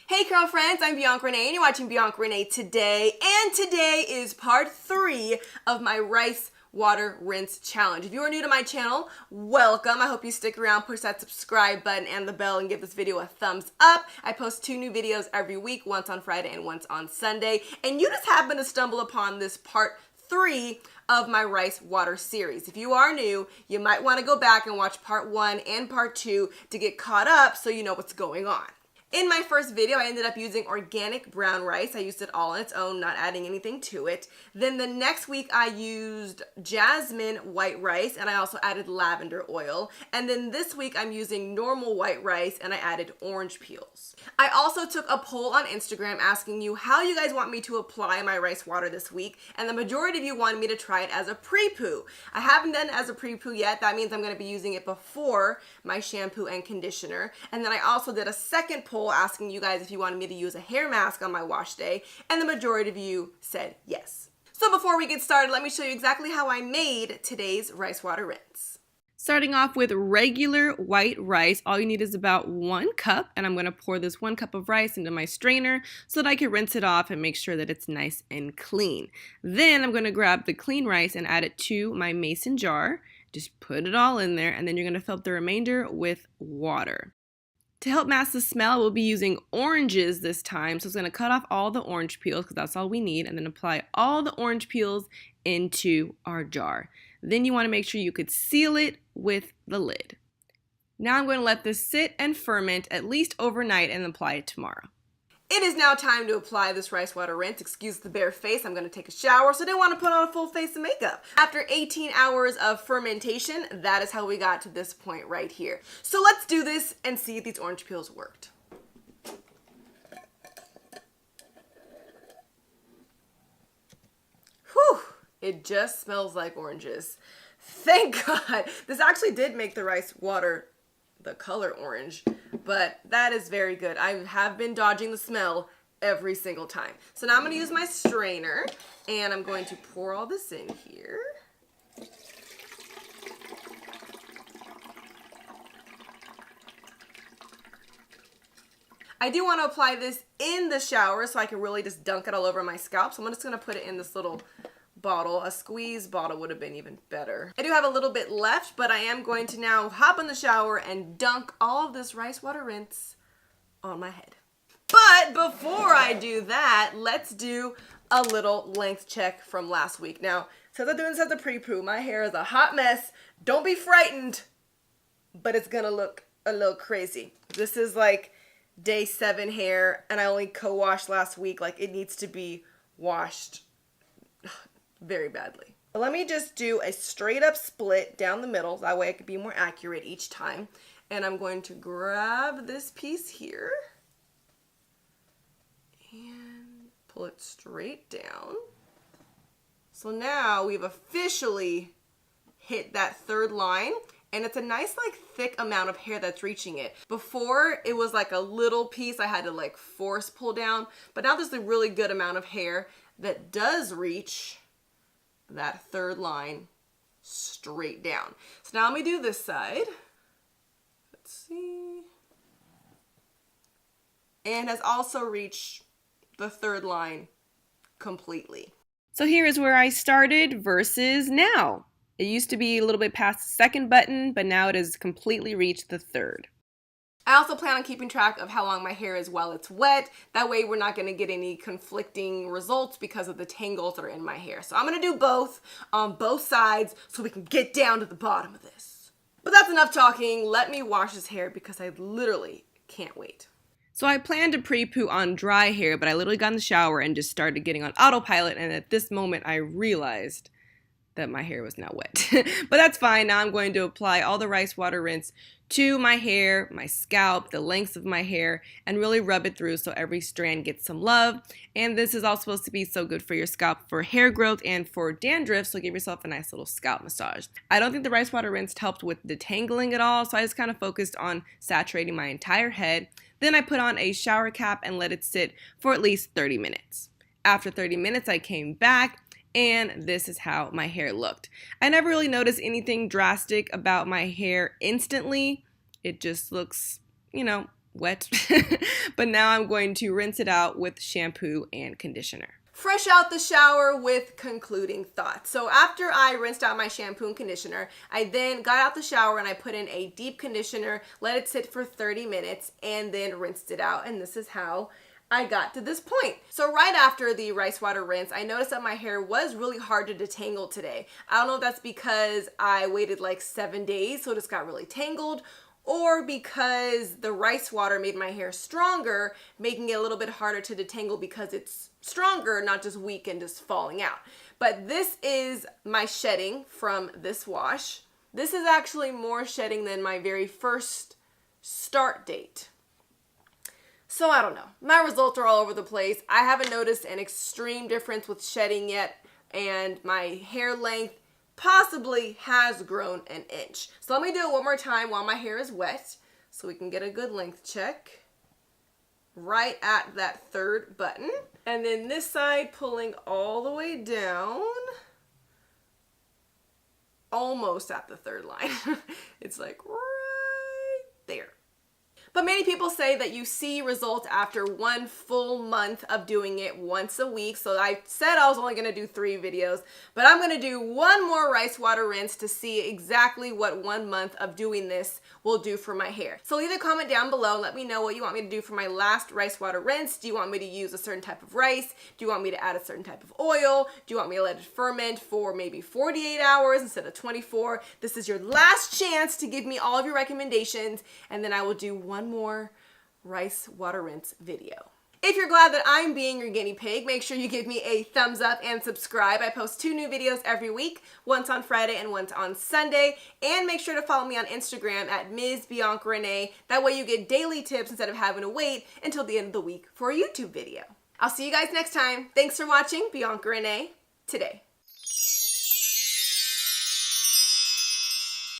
Hey curl friends, I'm Bianca Renee and you're watching Bianca Renee Today, and today is part 3 of my rice water rinse challenge. If you are new to my channel, welcome. I hope you stick around, push that subscribe button and the bell, and give this video a thumbs up. I post 2 new videos every week, once on Friday and once on Sunday, and you just happen to stumble upon this part 3 of my rice water series. If you are new, you might want to go back and watch part 1 and part 2 to get caught up so you know what's going on. In my first video, I ended up using organic brown rice. I used it all on its own, not adding anything to it. Then the next week, I used jasmine white rice, and I also added lavender oil. And then this week, I'm using normal white rice, and I added orange peels. I also took a poll on Instagram asking you how you guys want me to apply my rice water this week, and the majority of you wanted me to try it as a pre-poo. I haven't done it as a pre-poo yet. That means I'm going to be using it before my shampoo and conditioner. And then I also did a second poll asking you guys if you wanted me to use a hair mask on my wash day, and the majority of you said yes. So before we get started, let me show you exactly how I made today's rice water rinse. Starting off with regular white rice, all you need is about 1 cup, and I'm going to pour this 1 cup of rice into my strainer so that I can rinse it off and make sure that it's nice and clean. Then I'm going to grab the clean rice and add it to my mason jar. Just put it all in there, and then you're going to fill up the remainder with water. To help mask the smell, we'll be using oranges this time, so it's going to cut off all the orange peels because that's all we need, and then apply all the orange peels into our jar. Then you want to make sure you could seal it with the lid. Now I'm going to let this sit and ferment at least overnight and apply it tomorrow. It is now time to apply this rice water rinse. Excuse the bare face, I'm going to take a shower, so I didn't want to put on a full face of makeup. After 18 hours of fermentation, that is how we got to this point right here. So let's do this and see if these orange peels worked. Whew, it just smells like oranges. Thank God. This actually did make the rice water the color orange, but that is very good. I have been dodging the smell every single time. So now I'm going to use my strainer, and I'm going to pour all this in here. I do want to apply this in the shower so I can really just dunk it all over my scalp. So I'm just going to put it in this little bottle. A squeeze bottle would have been even better. I do have a little bit left, but I am going to now hop in the shower and dunk all of this rice water rinse on my head. But before I do that, let's do a little length check from last week. Now, since I'm doing this as a pre-poo, my hair is a hot mess. Don't be frightened, but it's gonna look a little crazy. This is like day 7 hair, and I only co-washed last week. Like, it needs to be washed very badly. But let me just do a straight up split down the middle. That way I can be more accurate each time. And I'm going to grab this piece here and pull it straight down. So now we've officially hit that 3rd line, and it's a nice like thick amount of hair that's reaching it. Before it was like a little piece I had to like force pull down, but now there's a really good amount of hair that does reach that 3rd line straight down. So now let me do this side. Let's see. And has also reached the 3rd line completely. So here is where I started versus now. It used to be a little bit past the 2nd button, but now it has completely reached the 3rd. I also plan on keeping track of how long my hair is while it's wet. That way we're not going to get any conflicting results because of the tangles that are in my hair. So I'm going to do both on both sides so we can get down to the bottom of this. But that's enough talking. Let me wash his hair because I literally can't wait. So I planned to pre-poo on dry hair, but I literally got in the shower and just started getting on autopilot, and at this moment I realized that my hair was now wet. But that's fine. Now I'm going to apply all the rice water rinse to my hair, my scalp, the lengths of my hair, and really rub it through so every strand gets some love. And this is all supposed to be so good for your scalp for hair growth and for dandruff, so give yourself a nice little scalp massage. I don't think the rice water rinse helped with detangling at all, so I just kind of focused on saturating my entire head. Then I put on a shower cap and let it sit for at least 30 minutes. After 30 minutes, I came back, and this is how my hair looked. I never really noticed anything drastic about my hair instantly. It just looks, you know, wet. But now I'm going to rinse it out with shampoo and conditioner. Fresh out the shower with concluding thoughts. So after I rinsed out my shampoo and conditioner, I then got out the shower and I put in a deep conditioner, let it sit for 30 minutes, and then rinsed it out. And this is how I got to this point. So right after the rice water rinse, I noticed that my hair was really hard to detangle today. I don't know if that's because I waited like 7 days, so it just got really tangled, or because the rice water made my hair stronger, making it a little bit harder to detangle because it's stronger, not just weak and just falling out. But this is my shedding from this wash. This is actually more shedding than my very first start date. So I don't know. My results are all over the place. I haven't noticed an extreme difference with shedding yet, and my hair length possibly has grown an inch. So let me do it one more time while my hair is wet so we can get a good length check. Right at that third button. And then this side pulling all the way down. Almost at the third line. It's like right there. But many people say that you see results after 1 full month of doing it once a week. So I said I was only going to do 3 videos, but I'm going to do 1 more rice water rinse to see exactly what 1 month of doing this will do for my hair. So leave a comment down below and let me know what you want me to do for my last rice water rinse. Do you want me to use a certain type of rice? Do you want me to add a certain type of oil? Do you want me to let it ferment for maybe 48 hours instead of 24? This is your last chance to give me all of your recommendations, and then I will do 1 more rice water rinse video. If you're glad that I'm being your guinea pig, make sure you give me a thumbs up and subscribe. I post 2 new videos every week, once on Friday and once on Sunday. And make sure to follow me on Instagram at Ms. Bianca Renee. That way you get daily tips instead of having to wait until the end of the week for a YouTube video. I'll see you guys next time. Thanks for watching Bianca Renee Today.